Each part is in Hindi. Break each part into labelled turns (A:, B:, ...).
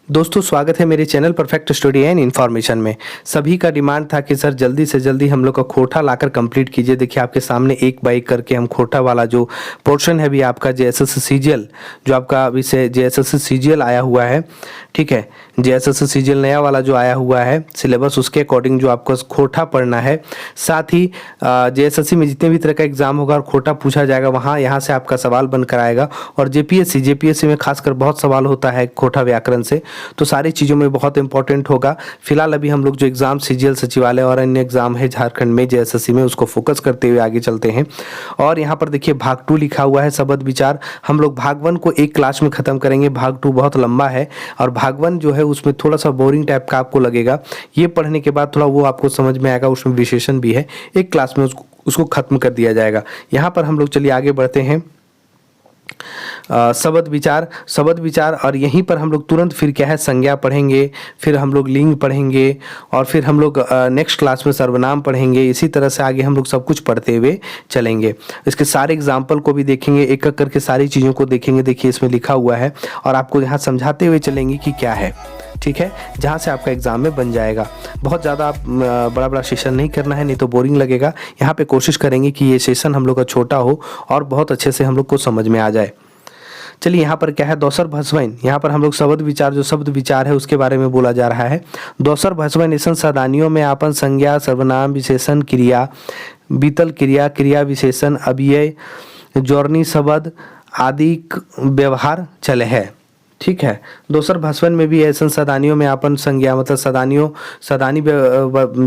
A: दोस्तों स्वागत है मेरे channel perfect study and information में। सभी का डिमांड था कि सर जल्दी से जल्दी हम लोग का खोटा लाकर कंप्लीट कीजिए। देखिए आपके सामने एक बाई करके हम खोटा वाला जो पोर्शन है भी आपका जेएसएससी सीजीएल जो आपका अभी से जेएसएससी सीजीएल आया हुआ है, ठीक है, जेएसएससी सीजीएल नया वाला जो आया हुआ है सिलेबस उसके अकॉर्डिंग जो आपको खोटा पढ़ना है। साथ ही जेएसएससी में जितने भी तरह का एग्जाम होगा और खोटा पूछा जाएगा वहाँ यहाँ से आपका सवाल बनकर आएगा। और जेपीएससी में खासकर बहुत सवाल होता है खोटा व्याकरण से, तो सारी चीज़ों में बहुत इंपॉर्टेंट होगा। फिलहाल अभी हम लोग जो एग्जाम सीजीएल सचिवालय और अन्य एग्जाम है झारखंड में जेएसएससी में उसको फोकस करते हुए आगे चलते हैं। और यहाँ पर देखिए भाग 2 लिखा हुआ है शब्द विचार। हम लोग भाग 1 को एक क्लास में खत्म करेंगे, भाग 2 बहुत लंबा है और भाग 1 जो है उसमें थोड़ा सा बोरिंग टाइप का आपको लगेगा। ये पढ़ने के बाद थोड़ा वो आपको समझ में आएगा, उसमें विशेषण भी है, एक क्लास में उसको खत्म कर दिया जाएगा। यहाँ पर हम लोग चलिए आगे बढ़ते हैं। शब्द विचार और यहीं पर हम लोग तुरंत फिर क्या है संज्ञा पढ़ेंगे, फिर हम लोग लिंग पढ़ेंगे और फिर हम लोग नेक्स्ट क्लास में सर्वनाम पढ़ेंगे। इसी तरह से आगे हम लोग सब कुछ पढ़ते हुए चलेंगे। इसके सारे एग्जाम्पल को भी देखेंगे, एक एक करके सारी चीज़ों को देखेंगे। देखिए इसमें लिखा हुआ है और आपको यहाँ समझाते हुए चलेंगे कि क्या है, ठीक है, जहाँ से आपका एग्जाम में बन जाएगा। बहुत ज़्यादा आप बड़ा बड़ा सेशन नहीं करना है, नहीं तो बोरिंग लगेगा। यहाँ पे कोशिश करेंगे कि ये सेशन हम लोग का छोटा हो और बहुत अच्छे से हम लोग को समझ में आ जाए। चलिए यहाँ पर क्या है दोसर भसवैन, यहाँ पर हम लोग शब्द विचार जो शब्द विचार है उसके बारे में बोला जा रहा है। दोसर भसवैन ऐसा सादानियों में आपन संज्ञा सर्वनाम विशेषण क्रिया बीतल क्रिया क्रिया विशेषण अव्यय जोड़नी शब्द आदि व्यवहार चले है, ठीक है। दोसर भाषवन में भी ऐसा सदानियों में आपन संज्ञा मतलब सदानी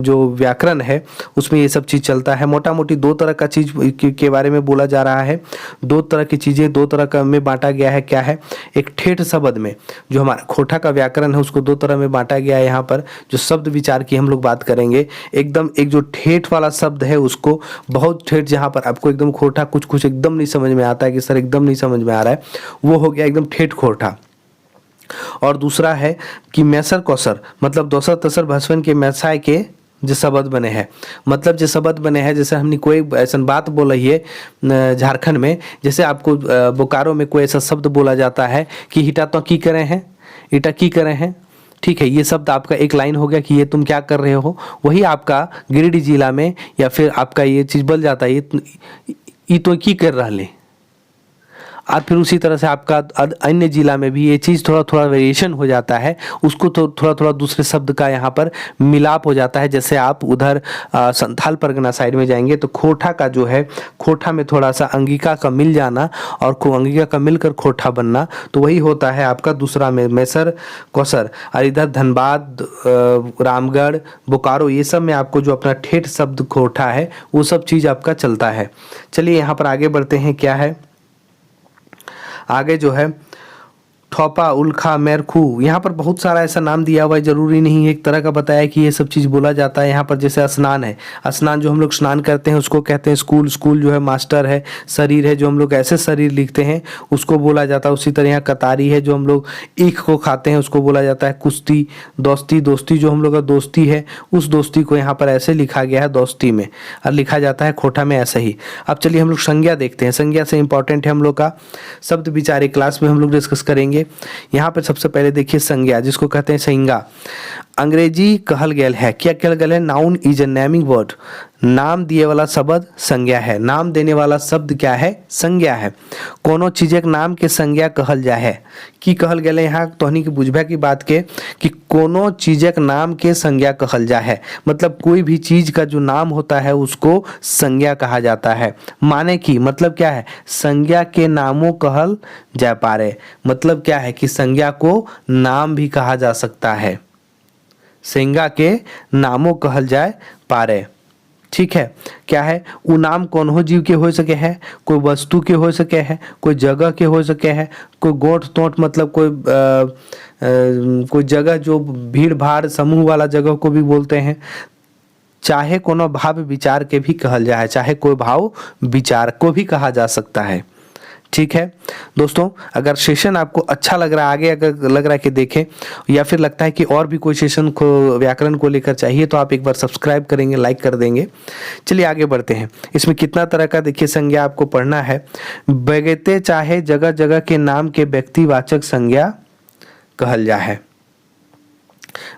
A: जो व्याकरण है उसमें ये सब चीज़ चलता है। मोटा मोटी दो तरह का चीज़ के बारे में बोला जा रहा है। दो तरह की चीज़ें दो तरह का में बांटा गया है। क्या है, एक ठेठ शब्द में जो हमारा खोटा का व्याकरण है उसको दो तरह में बांटा गया है। यहाँ पर जो शब्द विचार की हम लोग बात करेंगे, एकदम एक जो ठेठ वाला शब्द है उसको बहुत ठेठ, जहाँ पर आपको एकदम खोटा कुछ एकदम नहीं समझ में आता है कि सर एकदम नहीं समझ में आ रहा है, वो हो गया एकदम ठेठ खोटा। और दूसरा है कि मैसर कौसर मतलब दोसर तसर भसवन के मैसाय के जो शब्द बने हैं, मतलब जो शब्द बने हैं, जैसे हमने कोई ऐसा बात बोला है झारखंड में, जैसे आपको बोकारो में कोई ऐसा शब्द बोला जाता है कि हिटा तो की करे हैं, इटा की करे हैं, ठीक है। ये शब्द आपका एक लाइन हो गया कि ये तुम क्या कर रहे हो। वही आपका गिरिडीह जिला में या फिर आपका ये चीज़ बोल जाता है ये तो की कर रहा ले। और फिर उसी तरह से आपका अन्य जिला में भी ये चीज़ थोड़ा थोड़ा वेरिएशन हो जाता है, उसको तो थोड़ा थोड़ा दूसरे शब्द का यहाँ पर मिलाप हो जाता है। जैसे आप उधर संथाल परगना साइड में जाएंगे तो खोटा का जो है, खोटा में थोड़ा सा अंगिका का मिल जाना और अंगिका का मिलकर खोटा बनना, तो वही होता है आपका दूसरा में मैसर कौसर। और इधर धनबाद रामगढ़ बोकारो ये सब में आपको जो अपना ठेठ शब्द खोटा है वो सब चीज़ आपका चलता है। चलिए यहाँ पर आगे बढ़ते हैं। क्या है आगे जो है ठोपा उल्खा मेरखू, यहाँ पर बहुत सारा ऐसा नाम दिया हुआ है, जरूरी नहीं है एक तरह का बताया कि ये सब चीज़ बोला जाता है। यहाँ पर जैसे स्नान है, स्नान जो हम लोग स्नान करते हैं उसको कहते हैं स्कूल, स्कूल जो है मास्टर है, शरीर है जो हम लोग ऐसे शरीर लिखते हैं उसको बोला जाता है। उसी तरह यहाँ कतारी है जो हम लोग ईख को खाते हैं उसको बोला जाता है कुश्ती। दोस्ती, दोस्ती जो हम लोग का दोस्ती है उस दोस्ती को यहाँ पर ऐसे लिखा गया है दोस्ती में, और लिखा जाता है खोटा में ऐसे ही। अब चलिए हम लोग संज्ञा देखते हैं। संज्ञा से इंपॉर्टेंट है हम लोग का शब्द विचार, एक क्लास में हम लोग डिस्कस करेंगे। यहाँ पर सबसे पहले देखिए संज्ञा जिसको कहते हैं संज्ञा। अंग्रेजी कहल गया है, क्या कहल गया है, noun is a naming word, नाम दिए वाला शब्द संज्ञा है। नाम देने वाला शब्द क्या है, संज्ञा है। कोनो चीजक नाम के संज्ञा कहल जा है कि कहल गया यहाँ तोहनी की बुझबा की बात के कि कोनो चीजक नाम के संज्ञा कहल जा है, मतलब कोई भी चीज का जो नाम होता है उसको संज्ञा कहा जाता है। माने कि मतलब क्या है, संज्ञा के नामों कहल जा पारे, मतलब क्या है कि संज्ञा को नाम भी कहा जा सकता है, संज्ञा के नामों कहल जाए पारे, ठीक है। क्या है, वो नाम कौन हो जीव के हो सके है, कोई वस्तु के हो सके है, कोई जगह के हो सके है, कोई गोठ तोट मतलब कोई जगह जो भीड़ भाड़ समूह वाला जगह को भी बोलते हैं। चाहे कोनो भाव विचार के भी कहल जाए, चाहे कोई भाव विचार को भी कहा जा सकता है, ठीक है। दोस्तों अगर सेशन आपको अच्छा लग रहा है, आगे अगर लग रहा है कि देखें या फिर लगता है कि और भी कोई सेशन को व्याकरण को लेकर चाहिए तो आप एक बार सब्सक्राइब करेंगे, लाइक कर देंगे। चलिए आगे बढ़ते हैं। इसमें कितना तरह का देखिए संज्ञा आपको पढ़ना है। बगैते चाहे जगह जगह के नाम के व्यक्तिवाचक संज्ञा कहल जा है।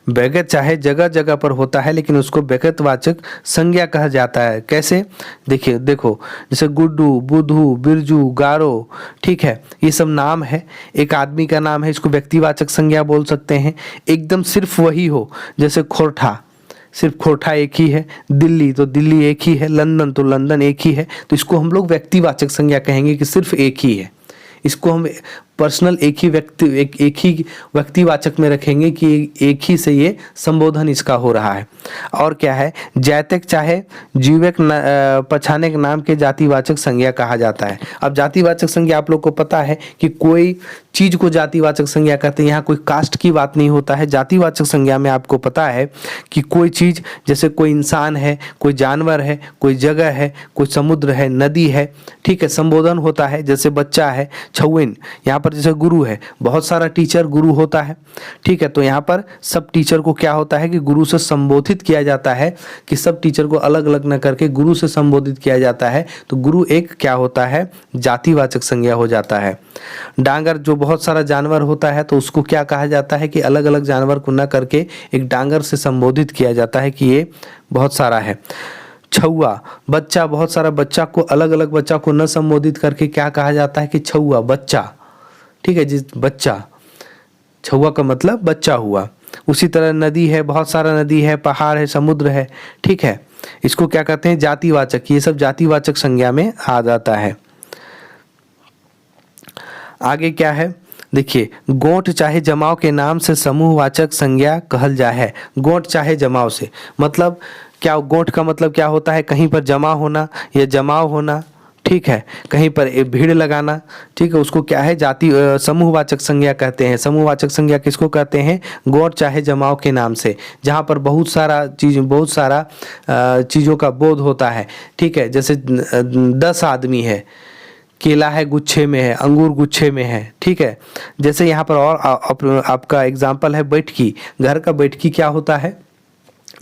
A: व्यगत चाहे जगह जगह पर होता है, लेकिन उसको व्यगतवाचक संज्ञा कहा जाता है। कैसे? देखिए, देखो, जैसे गुड्डू, बुधू, बिरजू, गारो, ठीक है, ये सब नाम है, एक आदमी का नाम है, इसको व्यक्तिवाचक संज्ञा बोल सकते हैं। एकदम सिर्फ वही हो, जैसे खोरठा, सिर्फ खोरठा एक ही है, दिल्ली तो दिल्ली एक ही है, लंदन तो लंदन एक ही है, तो इसको हम लोग व्यक्तिवाचक संज्ञा कहेंगे कि सिर्फ एक ही है। इसको हम पर्सनल एक ही व्यक्तिवाचक में रखेंगे कि एक ही से ये संबोधन इसका हो रहा है। और क्या है? जातक चाहे जीवक पछाने के नाम के जातिवाचक संज्ञा कहा जाता है। अब जातिवाचक संज्ञा आप लोग को पता है कि कोई चीज को जातिवाचक संज्ञा कहते हैं, यहाँ कोई कास्ट की बात नहीं होता है। जातिवाचक संज्ञा में आपको पता है कि कोई चीज, जैसे कोई इंसान है, कोई जानवर है, कोई जगह है, कोई समुद्र है, नदी है, ठीक है, संबोधन होता है। जैसे बच्चा है, छुइन, यहाँ पर जैसे गुरु है, बहुत सारा टीचर गुरु होता है, ठीक है, तो यहाँ पर सब टीचर को क्या होता है कि गुरु से संबोधित किया जाता है, कि सब टीचर को अलग अलग न करके गुरु से संबोधित किया जाता है, तो गुरु एक क्या होता है? जातिवाचक संज्ञा हो जाता है। डांगर, जो बहुत सारा जानवर होता है, तो उसको क्या कहा जाता है कि अलग अलग जानवर को न करके एक डांगर से संबोधित किया जाता है कि ये बहुत सारा है। छुआ, बच्चा, बहुत सारा बच्चा को अलग अलग बच्चा को न संबोधित करके क्या कहा जाता है कि छुआ, बच्चा, ठीक है, जिस बच्चा, छुआ का मतलब बच्चा हुआ। उसी तरह नदी है, बहुत सारा नदी है, पहाड़ है, समुद्र है, ठीक है, इसको क्या कहते हैं? जातिवाचक। ये सब जातिवाचक संज्ञा में आ जाता है। आगे क्या है? देखिए, गोट चाहे जमाव के नाम से समूहवाचक संज्ञा कहल जा है। गोट चाहे जमाव से मतलब क्या? गोट का मतलब क्या होता है? कहीं पर जमा होना या जमाव होना, ठीक है, कहीं पर भीड़ लगाना, ठीक है, उसको क्या है? जाति समूहवाचक संज्ञा कहते हैं। समूहवाचक संज्ञा किसको कहते हैं? गोट चाहे जमाव के नाम से, जहाँ पर बहुत सारा चीज़ों का बोध होता है, ठीक है, जैसे 10 आदमी है, केला है गुच्छे में है, अंगूर गुच्छे में है, ठीक है, जैसे यहाँ पर। और आपका एग्जाम्पल है बैठकी। घर का बैठकी क्या होता है?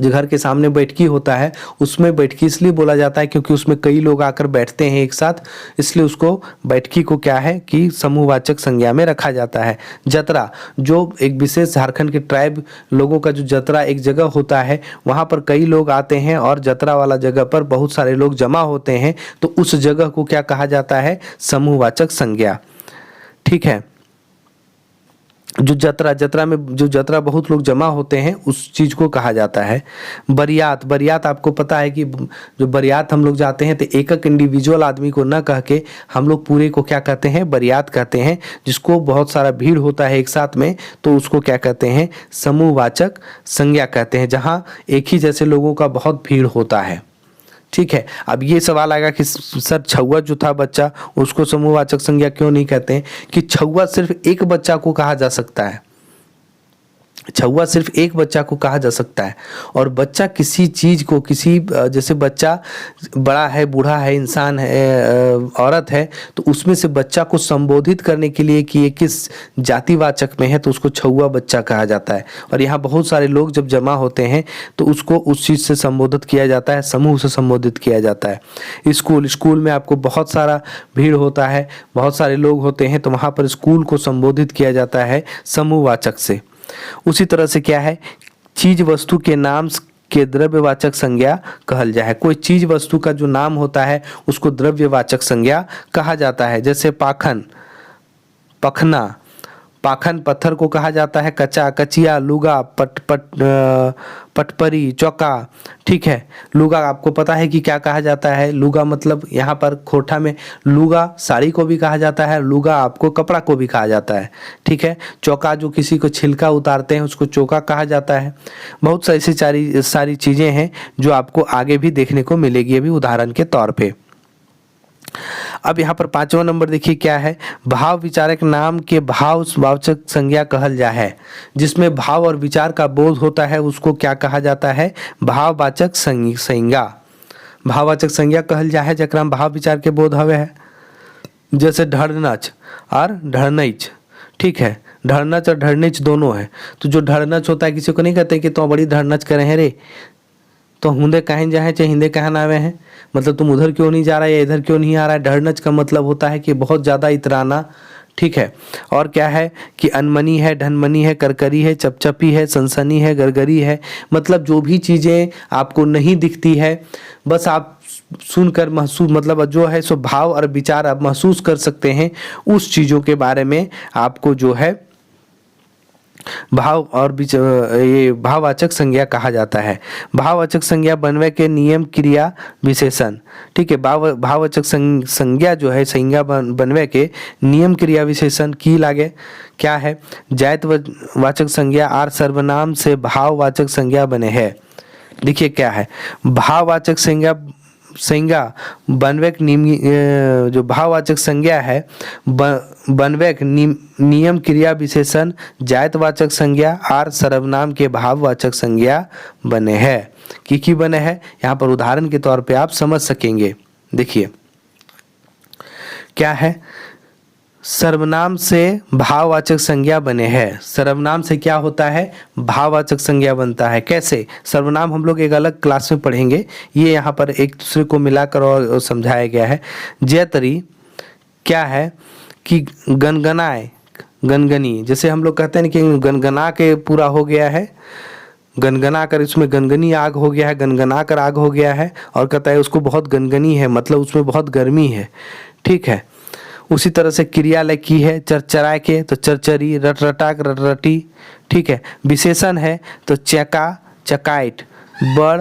A: जो घर के सामने बैठकी होता है, उसमें बैठकी इसलिए बोला जाता है क्योंकि उसमें कई लोग आकर बैठते हैं एक साथ, इसलिए उसको बैठकी को क्या है कि समूहवाचक संज्ञा में रखा जाता है। जतरा, जो एक विशेष झारखंड के ट्राइब लोगों का जो जतरा एक जगह होता है, वहाँ पर कई लोग आते हैं और जतरा वाला जगह पर बहुत सारे लोग जमा होते हैं, तो उस जगह को क्या कहा जाता है? समूहवाचक संज्ञा, ठीक है। जो जतरा में जो जतरा बहुत लोग जमा होते हैं, उस चीज को कहा जाता है। बरियात आपको पता है कि जो बरियात हम लोग जाते हैं, तो एक इंडिविजुअल आदमी को न कह के हम लोग पूरे को क्या कहते हैं? बरियात कहते हैं। जिसको बहुत सारा भीड़ होता है एक साथ में, तो उसको क्या कहते हैं? समूहवाचक संज्ञा कहते हैं, जहाँ एक ही जैसे लोगों का बहुत भीड़ होता है, ठीक है। अब ये सवाल आएगा कि सर छुआ जो था बच्चा, उसको समूहवाचक संज्ञा क्यों नहीं कहते हैं? कि छुआ सिर्फ एक बच्चा को कहा जा सकता है, छुआ सिर्फ एक बच्चा को कहा जा सकता है। और बच्चा किसी चीज को, किसी जैसे बच्चा बड़ा है, बूढ़ा है, इंसान है, औरत है, तो उसमें से बच्चा को संबोधित करने के लिए कि ये किस जातिवाचक में है, तो उसको छुआ बच्चा कहा जाता है। और यहाँ बहुत सारे लोग जब जमा होते हैं, तो उसको उस चीज से संबोधित किया जाता है, समूह से संबोधित किया जाता है। स्कूल में आपको बहुत सारा भीड़ होता है, बहुत सारे लोग होते हैं, तो वहाँ पर स्कूल को संबोधित किया जाता है समूहवाचक से। उसी तरह से क्या है? चीज वस्तु के नाम के द्रव्यवाचक संज्ञा कहल जाए। कोई चीज वस्तु का जो नाम होता है, उसको द्रव्यवाचक संज्ञा कहा जाता है। जैसे पाखन, पखना, पाखन पत्थर को कहा जाता है, कचा, कचिया, लुगा, पटपरी, चौका, ठीक है। लुगा आपको पता है कि क्या कहा जाता है? लुगा मतलब यहाँ पर खोरठा में लुगा साड़ी को भी कहा जाता है, लुगा आपको कपड़ा को भी कहा जाता है, ठीक है। चौका जो किसी को छिलका उतारते हैं, उसको चौका कहा जाता है। बहुत सी ऐसी सारी चीज़ें हैं जो आपको आगे भी देखने को मिलेगी, अभी उदाहरण के तौर पे। अब यहाँ पर 5वां नंबर देखिए क्या है? भाव विचारक नाम के भाववाचक संज्ञा कहल जा है। जिसमें भाव और विचार का बोध होता है, उसको क्या कहा जाता है? भाववाचक संज्ञा। भाववाचक संज्ञा कहल जा है जकरा में भाव विचार के बोध हवे है। जैसे ढड़नच और ढड़नैच, ठीक है, ढड़नच और ढड़नैच दोनों है। तो जो ढड़नच होता है, किसी को नहीं कहते कि तो बड़ी ढड़नच करे हैं रे, तो हुंदे कहीं जाए चाहे हिंदे कहाँ आवे हैं, मतलब तुम उधर क्यों नहीं जा रहा है या इधर क्यों नहीं आ रहा है। ढड़नच का मतलब होता है कि बहुत ज़्यादा इतराना, ठीक है। और क्या है कि अनमनी है, ढनमनी है, करकरी है, चपचपी है, सनसनी है, गरगरी है। मतलब जो भी चीज़ें आपको नहीं दिखती है, बस आप सुनकर महसूस, मतलब जो है सो भाव और विचार आप महसूस कर सकते हैं, उस चीज़ों के बारे में आपको जो है भाव और ये भाववाचक संज्ञा कहा जाता है। भाववाचक संज्ञा बनवे के नियम, क्रिया, विशेषण। ठीक है, भाववाचक संज्ञा जो है, संज्ञा बनवे के नियम, क्रिया, विशेषण की लागे क्या है। जायत वाचक संज्ञा आर सर्वनाम से भाववाचक संज्ञा बने हैं। देखिए क्या है, भाववाचक संज्ञा बनवेक जो भाववाचक संज्ञा है, बनवेक नियम, क्रिया, विशेषण, जायतवाचक संज्ञा आर सर्वनाम के भाववाचक संज्ञा बने हैं। की बने हैं, यहाँ पर उदाहरण के तौर पे आप समझ सकेंगे। देखिए क्या है, सर्वनाम से भाववाचक संज्ञा बने हैं। सर्वनाम से क्या होता है, भाववाचक संज्ञा बनता है। कैसे? सर्वनाम हम लोग एक अलग क्लास में पढ़ेंगे, ये यहाँ पर एक दूसरे को मिलाकर और समझाया गया है। जैतरी क्या है कि गनगनाए, गनगनी, जैसे हम लोग कहते हैं कि गनगना के पूरा हो गया है, गनगना कर इसमें गनगनी आग हो गया है, गनगना कर आग हो गया है, और कहता है उसको बहुत गनगनी है, मतलब उसमें बहुत गर्मी है। ठीक है, उसी तरह से क्रिया लगी है, चरचराए के तो चरचरी, रटरटा रटरटी। ठीक है, विशेषण है तो चका, चकाइट, बड़,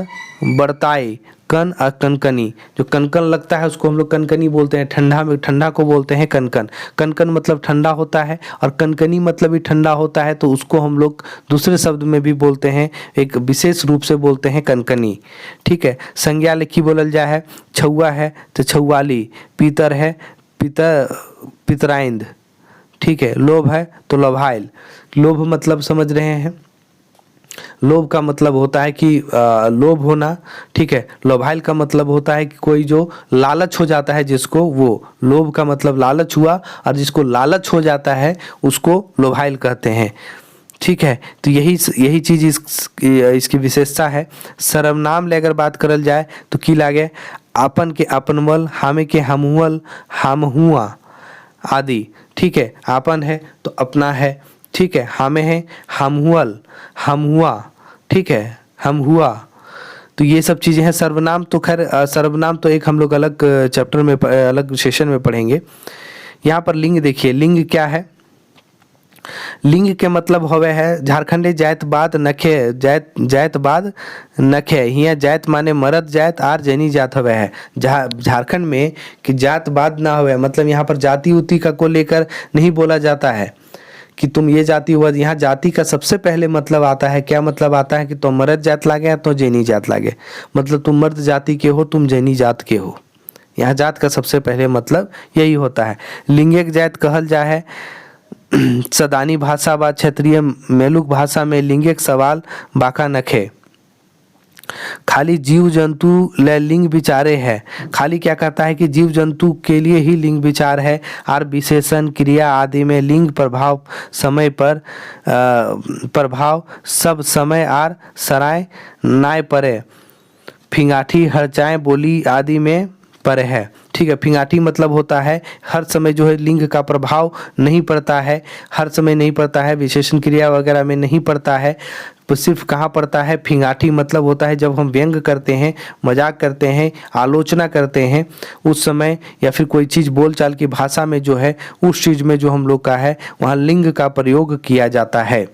A: बड़ताई, कन और कनकनी। जो कनकन लगता है उसको हम लोग कनकनी बोलते हैं। ठंडा में, ठंडा को बोलते हैं कनकन। कनकन मतलब ठंडा होता है, और कनकनी मतलब भी ठंडा होता है, तो उसको हम लोग दूसरे शब्द में भी बोलते हैं, एक विशेष रूप से बोलते हैं कनकनी। ठीक है, संज्ञा लिखी बोलल जाए है, छुआ है तो छुआली, पीतर है पितराइंद। ठीक है, लोभ है तो लोभाइल। लोभ मतलब समझ रहे हैं, लोभ का मतलब होता है कि लोभ होना। ठीक है, लोभाइल का मतलब होता है कि कोई जो लालच हो जाता है जिसको, वो लोभ का मतलब लालच हुआ, और जिसको लालच हो जाता है उसको लोभाइल कहते हैं। ठीक है, तो यही चीज़ इसकी विशेषता है। सर्वनाम ले अगर बात करल जाए तो की लागे, आपन के अपनवल, हामे के हमहुअल, हमहुआ आदि। ठीक है, आपन है तो अपना है। ठीक है, हामे है हमहुअल, हमहुआ। ठीक है, हम हुआ। तो ये सब चीज़ें हैं। सर्वनाम तो खैर, सर्वनाम तो एक हम लोग अलग चैप्टर में, अलग सेशन में पढ़ेंगे। यहाँ पर लिंग देखिए, लिंग क्या है। लिंग के मतलब होवे है झारखंडी जातवाद नखे, जातवाद नखे। हिया जात माने मर्द जात आर जैनी जात होवे है। झारखंड में कि जातवाद ना होवे, मतलब यहाँ पर जाति उति का को लेकर नहीं बोला जाता है कि तुम ये जाति हुआ। यहाँ जाति का सबसे पहले मतलब आता है, क्या मतलब आता है कि तुम मर्द जात लागे तो जैनी जात लागे, मतलब तुम मर्द जाति के हो, तुम जैनी जात के हो। यहाँ जात का सबसे पहले मतलब यही होता है। लिंगिक जात कहल जा है। सदानी भाषा व क्षेत्रीय मेलुक भाषा में लिंगिक सवाल बाका नखे। खाली जीव जंतु ले लिंग विचारे है। खाली क्या कहता है कि जीव जंतु के लिए ही लिंग विचार है, और विशेषण, क्रिया आदि में लिंग प्रभाव समय पर प्रभाव सब समय आर सराय नाय परे। फिंगाठी, हरचाएँ, बोली आदि में पर है। ठीक है, फिंगाठी मतलब होता है हर समय जो है लिंग का प्रभाव नहीं पड़ता है, हर समय नहीं पड़ता है, विशेषण क्रिया वगैरह में नहीं पड़ता है, तो सिर्फ कहाँ पड़ता है। फिंगाठी मतलब होता है जब हम व्यंग करते हैं, मजाक करते हैं, आलोचना करते हैं, उस समय, या फिर कोई चीज़ बोलचाल की भाषा में जो है, उस चीज़ में जो हम लोग का है वहाँ लिंग का प्रयोग किया जाता है।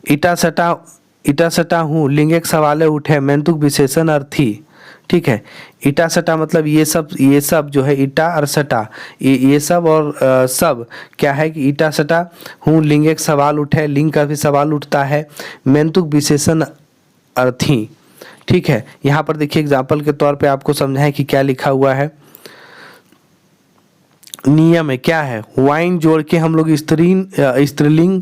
A: इटा सटा हूँ, लिंग एक सवाले उठे, मैंतुक विशेषण अर्थी। ठीक है, ईटा सटा मतलब ये सब जो है, ईटा और सटा, ये सब और सब क्या है कि ईटा सटा हूँ, लिंग एक सवाल उठे, लिंग का भी सवाल उठता है, मैंतुक विशेषण अर्थी। ठीक है, यहाँ पर देखिए एग्जाम्पल के तौर पे आपको समझाएं कि क्या लिखा हुआ है। नियम है क्या है, वाइन जोड़ के हम लोग स्त्रीलिंग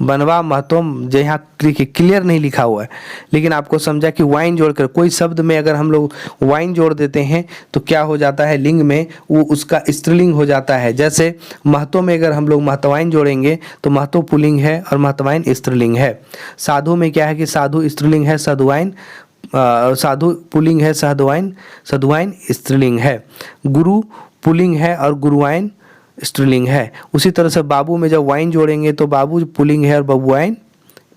A: बनवा महत्व, जो यहाँ क्लियर नहीं लिखा हुआ है, लेकिन आपको समझा कि वाइन जोड़कर कोई शब्द में अगर हम लोग वाइन जोड़ देते हैं तो क्या हो जाता है, लिंग में वो उसका स्त्रीलिंग हो जाता है। जैसे महत्व में अगर हम लोग महत्वाइन जोड़ेंगे तो महत्व पुल्लिंग है और महत्वाइन स्त्रीलिंग है। साधु में क्या है कि साधु स्त्रीलिंग है, साधुवाइन साधु पुल्लिंग है, साधुवाइन स्त्रीलिंग है। गुरु पुल्लिंग है और गुरुआइन स्त्रीलिंग है। उसी तरह से बाबू में जब वाइन जोड़ेंगे तो बाबू पुल्लिंग है और बबुआइन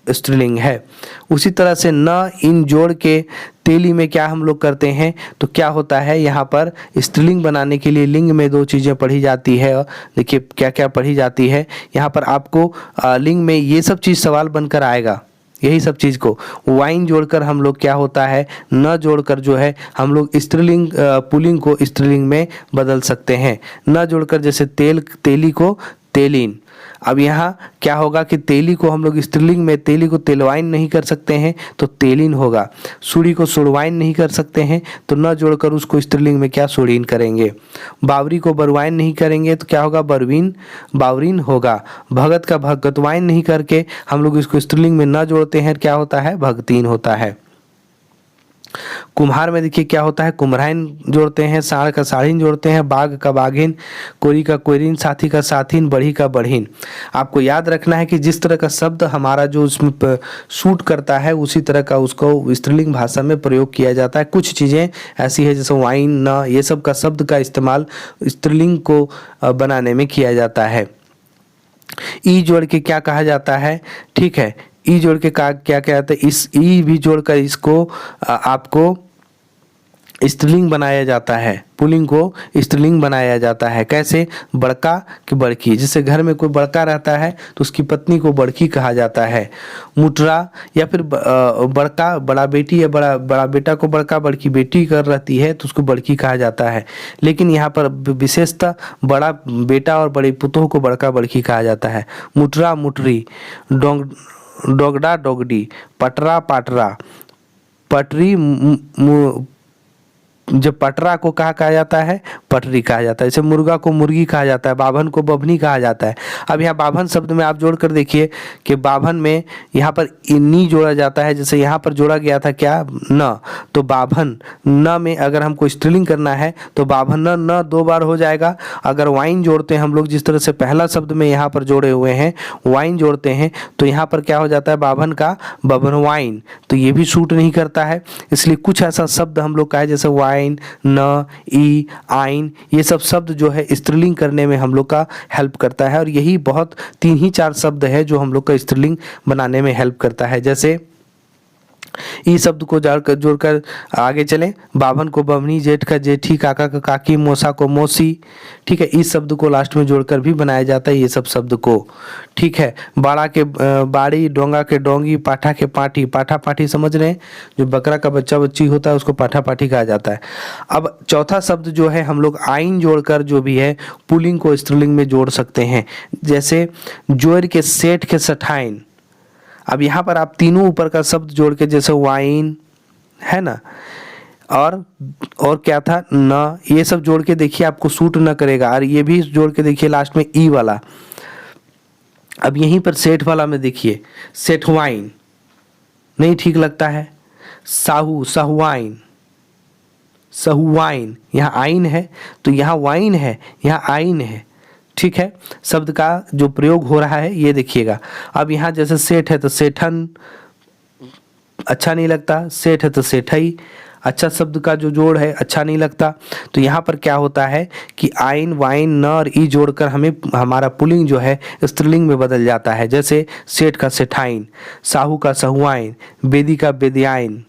A: स्त्रीलिंग है। उसी तरह से न इन जोड़ के तेली में क्या हम लोग करते हैं, तो क्या होता है यहाँ पर स्त्रीलिंग बनाने के लिए लिंग में 2 चीज़ें पढ़ी जाती है। देखिए क्या क्या पढ़ी जाती है यहाँ पर आपको लिंग में ये सब चीज़ सवाल बनकर आएगा। यही सब चीज़ को वाइन जोड़कर हम लोग क्या होता है, न जोड़कर जो है हम लोग स्त्रीलिंग पुल्लिंग को स्त्रीलिंग में बदल सकते हैं। न जोड़कर जैसे तेली को तेलीन। अब यहाँ क्या होगा कि तेली को हम लोग स्त्रीलिंग में तेली को तेलवाइन नहीं कर सकते हैं तो तेलिन होगा। सुड़ी को सुड़वाइन नहीं कर सकते हैं तो न जोड़कर उसको स्त्रीलिंग में क्या सुड़ीन करेंगे। बावरी को बरवाइन नहीं करेंगे तो क्या होगा, बरवीन बावरीन होगा। भगत का भगतवाइन नहीं करके हम लोग इसको स्त्रीलिंग में न जोड़ते हैं, क्या होता है, भगतीन होता है। कुम्हार में देखिए क्या होता है, कुम्हराइन जोड़ते हैं, साड़ का साड़ीन जोड़ते हैं, बाघ का बाघिन, कोरी का कोयरीन, साथी का साथीन, बढ़ी का बढ़ीन। आपको याद रखना है कि जिस तरह का शब्द हमारा जो उसमें सूट करता है उसी तरह का उसको स्त्रीलिंग भाषा में प्रयोग किया जाता है। कुछ चीज़ें ऐसी है जैसे वाइन, न, ये सब का शब्द का इस्तेमाल स्त्रीलिंग को बनाने में किया जाता है। ई जोड़ के क्या कहा जाता है, ठीक है, ई जोड़ के क्या कहते हैं, इस ई भी जोड़कर इसको आपको स्त्रीलिंग बनाया जाता है, पुल्लिंग को स्त्रीलिंग बनाया जाता है। कैसे, बड़का कि बड़की। जैसे घर में कोई बड़का रहता है तो उसकी पत्नी को बड़की कहा जाता है। मुटरा या फिर बड़का, बड़ा बेटी या बड़ा बेटा को बड़का, बड़की बेटी कर रहती है तो उसको बड़की कहा जाता है। लेकिन यहाँ पर विशेषतः बड़ा बेटा और बड़े पुतों को बड़का बड़की कहा जाता है। मुटरा मुटरी, डोगडा डोगडी, पटरा पाटरा, पटरी जब पटरा को कहा जाता है, पटरी कहा जाता है। जैसे मुर्गा को मुर्गी कहा जाता है, बाभन को बभनी कहा जाता है। अब यहाँ बाभन शब्द में आप जोड़ कर देखिए कि बाभन में यहाँ पर नी जोड़ा जाता है, जैसे यहाँ पर जोड़ा गया था क्या, न, तो बाभन न में अगर हमको स्त्रीलिंग करना है तो बाभन न 2 बार हो जाएगा। अगर वाइन जोड़ते हैं हम लोग, जिस तरह से पहला शब्द में यहाँ पर जोड़े हुए हैं वाइन जोड़ते हैं तो यहाँ पर क्या हो जाता है, बाभन का बभन वाइन, तो ये भी सूट नहीं करता है। इसलिए कुछ ऐसा शब्द हम लोग का है जैसे वाइन, न, ई, आइन, ये सब शब्द जो है स्त्रीलिंग करने में हम लोग का हेल्प करता है। और यही बहुत 3 ही 4 शब्द है जो हम लोग का स्त्रीलिंग बनाने में हेल्प करता है। जैसे ई शब्द को जोड़कर आगे चलें, बाभन को बभनी, जेठ का जेठी, काका का काकी, मौसा को मौसी, ठीक है, इस शब्द को लास्ट में जोड़कर भी बनाया जाता है ये सब शब्द को, ठीक है। बाड़ा के बाड़ी, डोंगा के डोंगी, पाठा के पाठी, पाठा पाठी समझ रहे हैं, जो बकरा का बच्चा बच्ची होता है उसको पाठा पाठी कहा जाता है। अब चौथा शब्द जो है हम लोग आइन जोड़कर जो भी है पुल्लिंग को स्त्रीलिंग में जोड़ सकते हैं। जैसे जोड़ के सेठ के सठाइन। अब यहाँ पर आप तीनों ऊपर का शब्द जोड़ के, जैसे वाइन है ना, और क्या था, न, ये सब जोड़ के देखिए आपको सूट न करेगा। और ये भी जोड़ के देखिए लास्ट में ई वाला। अब यहीं पर सेठ वाला में देखिए, सेठवाइन नहीं ठीक लगता है, साहू, सहुआइन, सहुआइन, यहाँ आइन है तो यहाँ वाइन है, यहाँ आइन है, ठीक है। शब्द का जो प्रयोग हो रहा है ये देखिएगा। अब यहाँ जैसे सेठ है तो सेठन अच्छा नहीं लगता, सेठ है तो सेठई, अच्छा शब्द का जो जोड़ है अच्छा नहीं लगता। तो यहाँ पर क्या होता है कि आइन, वाइन, न और ई जोड़कर हमें हमारा पुल्लिंग जो है स्त्रीलिंग में बदल जाता है। जैसे सेठ का सेठाइन, साहू का सहुआइन, बेदी का बेदियाइन,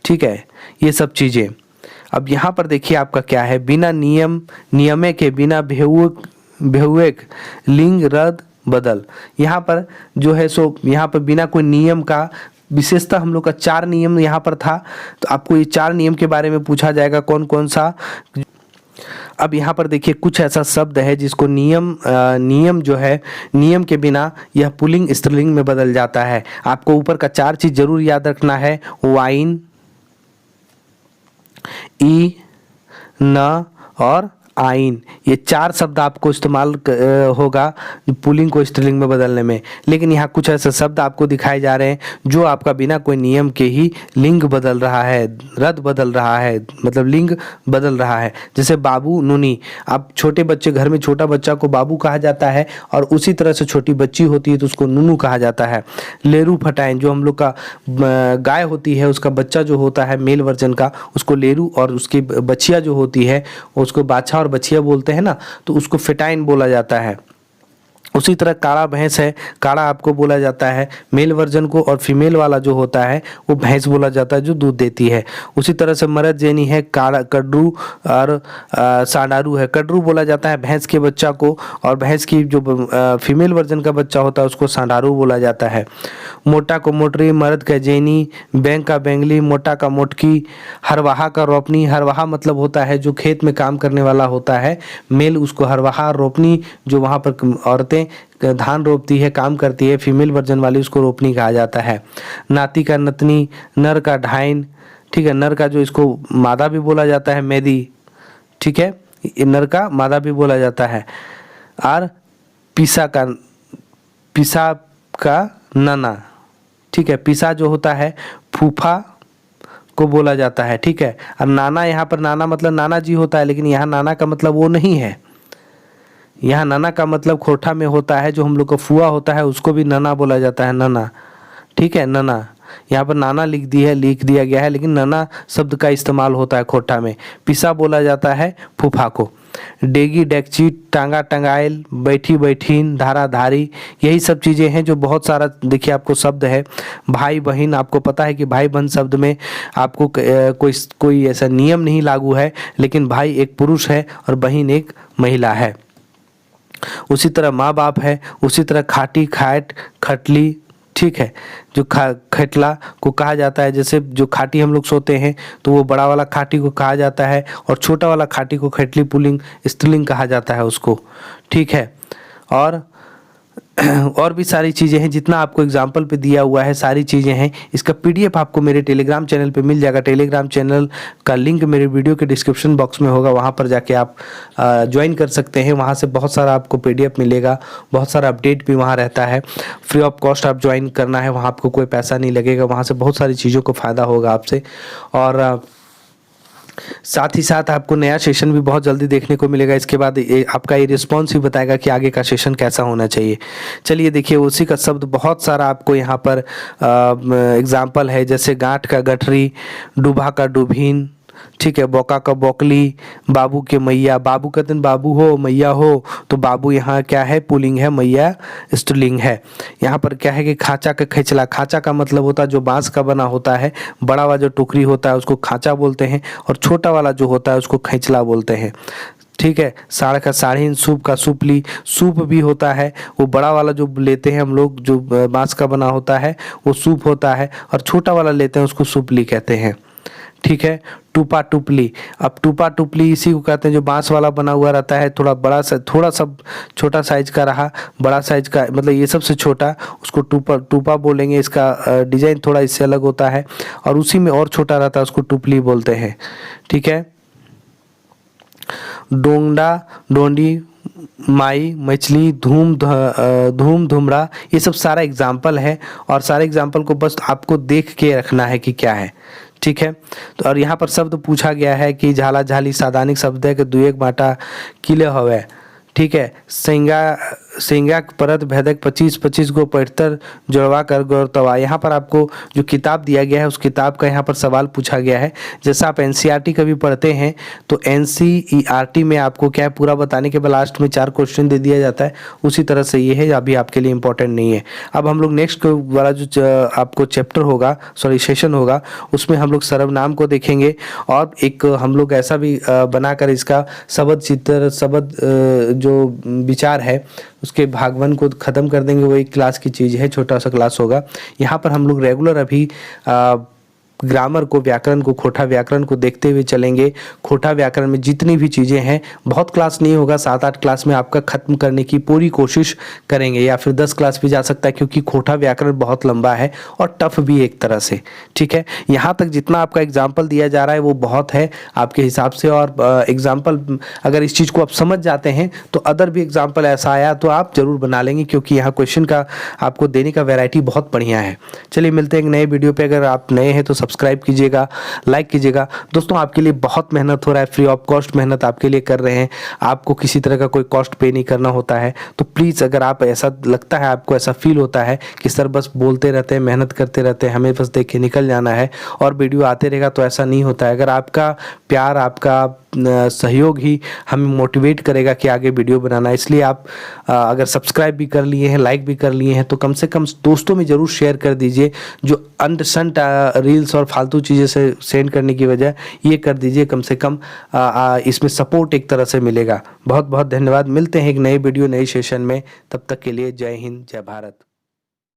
A: ठीक है, ये सब चीज़ें। अब यहाँ पर देखिए आपका क्या है, बिना नियमे के, बिना बेहुएक, लिंग रद बदल। यहाँ पर जो है सो यहाँ पर बिना कोई नियम का, विशेषतः हम लोग का 4 नियम यहाँ पर था, तो आपको ये 4 नियम के बारे में पूछा जाएगा कौन कौन सा। अब यहाँ पर देखिए कुछ ऐसा शब्द है जिसको नियम जो है, नियम के बिना यह पुल्लिंग स्त्रीलिंग में बदल जाता है। आपको ऊपर का 4 चीज जरूर याद रखना है, वाइन, ई, न और आइन, ये 4 शब्द आपको इस्तेमाल होगा पुल्लिंग को स्त्रीलिंग में बदलने में। लेकिन यहाँ कुछ ऐसे शब्द आपको दिखाए जा रहे हैं जो आपका बिना कोई नियम के ही लिंग बदल रहा है, रद बदल रहा है, मतलब लिंग बदल रहा है। जैसे बाबू, नुनी। अब छोटे बच्चे, घर में छोटा बच्चा को बाबू कहा जाता है और उसी तरह से छोटी बच्ची होती है तो उसको नुनू कहा जाता है। लेरू फटाइन, जो हम लोग का गाय होती है उसका बच्चा जो होता है मेल वर्जन का, उसको लेरू, और उसकी बच्चिया जो होती है उसको बाछा और और बछिया बोलते हैं ना, तो उसको फेटाइन बोला जाता है। उसी तरह काड़ा भैंस है, काड़ा आपको बोला जाता है मेल वर्जन को, और फीमेल वाला जो होता है वो भैंस बोला जाता है जो दूध देती है। उसी तरह से मरद जैनी है, काड़ा कड्रू और सांडारू है। कड्रू बोला जाता है भैंस के बच्चा को, और भैंस की जो फीमेल वर्जन का बच्चा होता है उसको सांडारू बोला जाता है। मोटा को मोटरी, मर्द का जैनी, बैंक का बेंगली, मोटा का मोटकी, हरवाहा का रोपनी। हरवाहा मतलब होता है जो खेत में काम करने वाला होता है मेल, उसको हरवाहा। रोपनी जो वहाँ पर औरतें धान रोपती है, काम करती है, फीमेल वर्जन वाली, उसको रोपनी कहा जाता है। नाती का नतनी, नर का ढाइन, ठीक है, नर का जो इसको मादा भी बोला जाता है मेदी, ठीक है, नर का मादा भी बोला जाता है। और पिसा का नना, ठीक है, पिसा जो होता है फूफा को बोला जाता है, ठीक है। अब नाना, यहाँ पर नाना मतलब नाना जी होता है, लेकिन यहाँ नाना का मतलब वो नहीं है। यहाँ नाना का मतलब खोरठा में होता है, जो हम लोग का फुआ होता है उसको भी नना बोला जाता है, नना, ठीक है, नना। यहाँ पर नाना लिख दिया गया है, लेकिन नना शब्द का इस्तेमाल होता है खोरठा में। पिसा बोला जाता है फूफा को। डेगी डेगची, टांगा टंगाइल, बैठी बैठीन, धारा धारी, यही सब चीज़ें हैं जो बहुत सारा देखिए आपको शब्द है। भाई बहन, आपको पता है कि भाई बहन शब्द में आपको कोई ऐसा नियम नहीं लागू है, लेकिन भाई एक पुरुष है और बहन एक महिला है। उसी तरह माँ बाप है। उसी तरह खाटी, खाट, खटली, ठीक है, जो खटला को कहा जाता है। जैसे जो खाटी हम लोग सोते हैं तो वो बड़ा वाला खाटी को कहा जाता है, और छोटा वाला खाटी को खटली पुल्लिंग स्त्रीलिंग कहा जाता है उसको, ठीक है। और भी सारी चीज़ें हैं, जितना आपको एग्जाम्पल पे दिया हुआ है सारी चीज़ें हैं। इसका पीडीएफ आपको मेरे टेलीग्राम चैनल पे मिल जाएगा। टेलीग्राम चैनल का लिंक मेरे वीडियो के डिस्क्रिप्शन बॉक्स में होगा, वहाँ पर जाके आप ज्वाइन कर सकते हैं। वहाँ से बहुत सारा आपको पीडीएफ मिलेगा, बहुत सारा अपडेट भी वहाँ रहता है। फ्री ऑफ कॉस्ट आप ज्वाइन करना है, वहाँ आपको कोई पैसा नहीं लगेगा। वहाँ से बहुत सारी चीज़ों को फ़ायदा होगा आपसे, और साथ ही साथ आपको नया सेशन भी बहुत जल्दी देखने को मिलेगा। इसके बाद आपका ये रिस्पॉन्स भी बताएगा कि आगे का सेशन कैसा होना चाहिए। चलिए देखिए, उसी का शब्द बहुत सारा आपको यहाँ पर एग्जाम्पल है, जैसे गांठ का गठरी, डूबा का डूबीन, ठीक है, बोका का बोकली, बाबू के मैया। बाबू का दिन बाबू हो, मैया हो, तो बाबू यहाँ क्या है, पुल्लिंग है, मैया स्त्रीलिंग है। यहाँ पर क्या है कि खांचा का खिचला। खांचा का मतलब होता है जो बांस का बना होता है, बड़ा वाला जो टोकरी होता है उसको खांचा बोलते हैं, और छोटा वाला जो होता है उसको खैचला बोलते हैं, ठीक है। साड़ का साड़ीन, सूप का सूपली। सूप भी होता है, वो बड़ा वाला जो लेते हैं हम लोग, जो बांस का बना होता है वो सूप होता है, और छोटा वाला लेते हैं उसको सूपली कहते हैं, ठीक है। टूपा टुपली। अब टूपा टुपली इसी को कहते हैं जो बांस वाला बना हुआ रहता है, थोड़ा सा छोटा साइज का रहा, बड़ा साइज का मतलब ये सबसे छोटा, उसको टूपा बोलेंगे। इसका डिजाइन थोड़ा इससे अलग होता है, और उसी में और छोटा रहता है, उसको टुपली बोलते हैं, ठीक है। डोंगडा, डोंडी, माई, मछली, धूम धूमरा, ये सब सारा एग्जाम्पल है, और सारे एग्जाम्पल को बस आपको देख के रखना है कि क्या है, ठीक है। तो और यहाँ पर शब्द पूछा गया है कि झाला झाली सादानिक शब्द है कि दुएक बाटा किले हवे, ठीक है। सेंगा परत भेदक 25 गो पढ़तर जोड़वा कर गौरतवा। यहाँ पर आपको जो किताब दिया गया है उस किताब का यहाँ पर सवाल पूछा गया है। जैसा आप एनसीईआरटी कभी पढ़ते हैं तो एनसीईआरटी में आपको क्या है, पूरा बताने के बाद लास्ट में 4 क्वेश्चन दे दिया जाता है, उसी तरह से ये है, अभी आपके लिए इंपॉर्टेंट नहीं है। अब हम लोग नेक्स्ट वाला जो आपको चैप्टर होगा, सॉरी सेशन होगा, उसमें हम लोग सर्वनाम को देखेंगे, और एक हम लोग ऐसा भी बनाकर इसका शब्द चित्र, शब्द जो विचार है उसके भागवन को खत्म कर देंगे। वो एक क्लास की चीज़ है, छोटा सा क्लास होगा। यहाँ पर हम लोग रेगुलर अभी ग्रामर को, व्याकरण को, खोटा व्याकरण को देखते हुए चलेंगे। खोटा व्याकरण में जितनी भी चीज़ें हैं, बहुत क्लास नहीं होगा, 7-8 क्लास में आपका खत्म करने की पूरी कोशिश करेंगे, या फिर 10 क्लास भी जा सकता है, क्योंकि खोटा व्याकरण बहुत लंबा है और टफ भी एक तरह से, ठीक है। यहाँ तक जितना आपका एग्जाम्पल दिया जा रहा है वो बहुत है आपके हिसाब से, और एग्जाम्पल अगर इस चीज़ को आप समझ जाते हैं तो अदर भी एग्जाम्पल ऐसा आया तो आप जरूर बना लेंगे, क्योंकि यहाँ क्वेश्चन का आपको देने का वेराइटी बहुत बढ़िया है। चलिए मिलते हैं एक नए वीडियो पे। अगर आप नए हैं तो सब्सक्राइब सब्सक्राइब कीजिएगा, लाइक कीजिएगा। दोस्तों आपके लिए बहुत मेहनत हो रहा है, फ्री ऑफ कॉस्ट मेहनत आपके लिए कर रहे हैं, आपको किसी तरह का कोई कॉस्ट पे नहीं करना होता है। तो प्लीज़ अगर आप ऐसा लगता है, आपको ऐसा फील होता है कि सर बस बोलते रहते हैं, मेहनत करते रहते हैं, हमें बस देख के निकल जाना है और वीडियो आते रहेगा, तो ऐसा नहीं होता है। अगर आपका प्यार, आपका सहयोग ही हमें मोटिवेट करेगा कि आगे वीडियो बनाना। इसलिए आप अगर सब्सक्राइब भी कर लिए हैं, लाइक भी कर लिए हैं, तो कम से कम दोस्तों में ज़रूर शेयर कर दीजिए। जो अनसंट रील्स और फालतू चीज़ें से सेंड करने की बजाय ये कर दीजिए, कम से कम इसमें सपोर्ट एक तरह से मिलेगा। बहुत बहुत धन्यवाद। मिलते हैं एक नए वीडियो, नए सेशन में। तब तक के लिए जय हिंद, जय भारत।